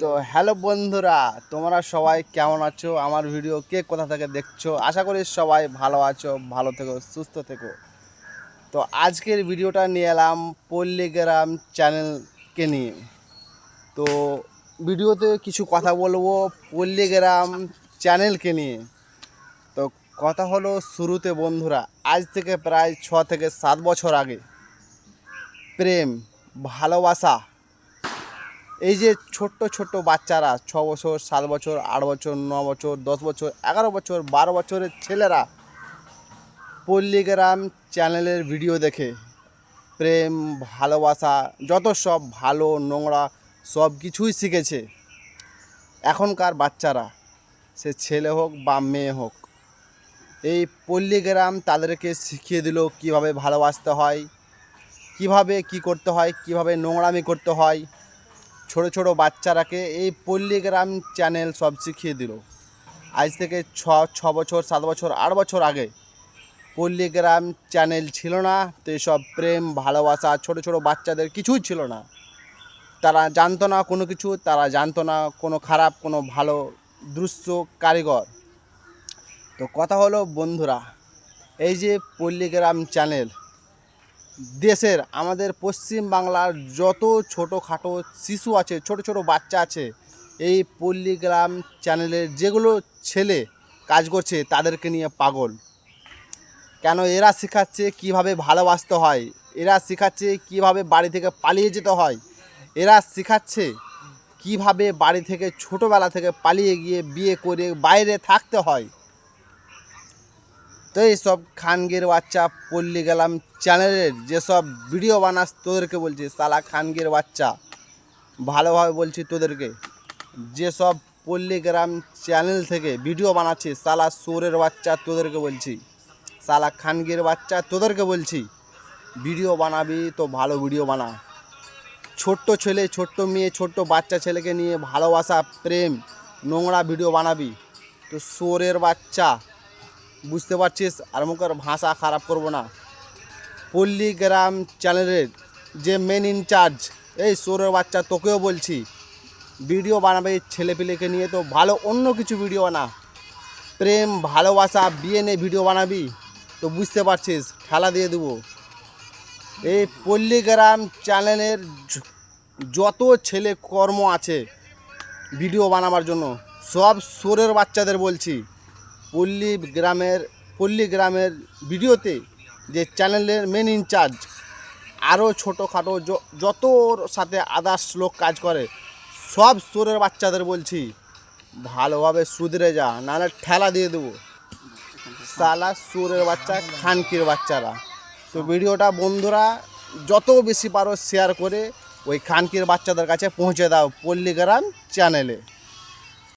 তো হ্যালো বন্ধুরা, তোমরা সবাই কেমন আছো? আমার ভিডিও কে কোথা থেকে দেখছো? আশা করি সবাই ভালো আছো, ভালো থেকো, সুস্থ থেকো। তো আজকের ভিডিওটা নিয়ে এলাম পল্লীগ্রাম চ্যানেলকে নিয়ে। তো ভিডিওতে কিছু কথা বলবো পল্লীগ্রাম চ্যানেলকে নিয়ে। তো কথা হলো শুরুতে বন্ধুরা, আজ থেকে প্রায় 6 থেকে 7 বছর আগে প্রেম, ভালোবাসা, এই যে ছোট্ট ছোট্ট বাচ্চারা 6 বছর, 7 বছর, 8 বছর, 9 বছর, 10 বছর, 11 বছর, 12 বছরের ছেলেরা পল্লীগ্রাম চ্যানেলের ভিডিও দেখে প্রেম, ভালোবাসা, যত সব ভালো নোংরা সব কিছুই শিখেছে। এখনকার বাচ্চারা, সে ছেলে হোক বা মেয়ে হোক, এই পল্লীগ্রাম তাদেরকে শিখিয়ে দিল কীভাবে ভালোবাসতে হয়, কিভাবে কি করতে হয়, কিভাবে নোংরামি করতে হয়। ছোট ছোট বাচ্চারাকে এই পল্লীগ্রাম চ্যানেল সব শিখিয়ে দিল। আজ থেকে ছ বছর, 7 বছর, 8 বছর আগে পল্লীগ্রাম চ্যানেল ছিল না। তো এইসব প্রেম, ভালোবাসা, ছোট ছোট বাচ্চাদের কিছুই ছিল না। তারা জানতো না কোনো কিছু, তারা জানতো না কোনো খারাপ, কোনো ভালো দৃশ্য, কারিগর। তো কথা হলো বন্ধুরা, এই যে পল্লীগ্রাম চ্যানেল, দেশের আমাদের পশ্চিম বাংলার যত ছোটোখাটো শিশু আছে, ছোট ছোট বাচ্চা আছে, এই পল্লীগ্রাম চ্যানেলের যেগুলো ছেলে কাজ করছে তাদেরকে নিয়ে পাগল। কেন? এরা শেখাচ্ছে কীভাবে ভালোবাসতে হয়, এরা শেখাচ্ছে কীভাবে বাড়ি থেকে পালিয়ে যেতে হয়, এরা শেখাচ্ছে কীভাবে বাড়ি থেকে ছোটোবেলা থেকে পালিয়ে গিয়ে বিয়ে করে বাইরে থাকতে হয়। তো এইসব খানগির বাচ্চা পল্লীগ্রাম চ্যানেলের যেসব ভিডিও বানাস, তোদেরকে বলছি সালা খানগির বাচ্চা, ভালোভাবে বলছি তোদেরকে, যেসব পল্লীগ্রাম চ্যানেল থেকে ভিডিও বানাচ্ছি সালা সোরের বাচ্চা, তোদেরকে বলছি সালা খানগির বাচ্চা, তোদেরকে বলছি ভিডিও বানাবি তো ভালো ভিডিও বানা। ছোট্ট ছেলে, ছোট্ট মেয়ে, ছোট্ট বাচ্চা ছেলেকে নিয়ে ভালোবাসা, প্রেম, নোংরা ভিডিও বানাবি তো সোরের বাচ্চা, বুঝতে পারছিস? আর মুখের ভাষা খারাপ করবো না। পল্লীগ্রাম চ্যানেলের যে মেন ইনচার্জ, এই সোরের বাচ্চা, তোকেও বলছি ভিডিও বানাবে ছেলেপিলেকে নিয়ে তো ভালো অন্য কিছু ভিডিও বানা। প্রেম, ভালোবাসা, বিয়ে নিয়ে ভিডিও বানাবি তো বুঝতে পারছিস ঠেলা দিয়ে দেবো। এই পল্লীগ্রাম চ্যানেলের যত ছেলে কর্ম আছে ভিডিও বানাবার জন্য, সব সোরের বাচ্চাদের বলছি পল্লীগ্রামের ভিডিওতে যে চ্যানেলের মেন ইনচার্জ, আরও ছোটোখাটো যত সাথে আদার্স লোক কাজ করে, সব সোরের বাচ্চাদের বলছি ভালোভাবে শুধরে যা, নাহলে ঠেলা দিয়ে দেবো সালা সোরের বাচ্চা, খানকির বাচ্চারা। তো ভিডিওটা বন্ধুরা যত বেশি পারো শেয়ার করে ওই খানকির বাচ্চাদের কাছে পৌঁছে দাও পল্লীগ্রাম চ্যানেলে।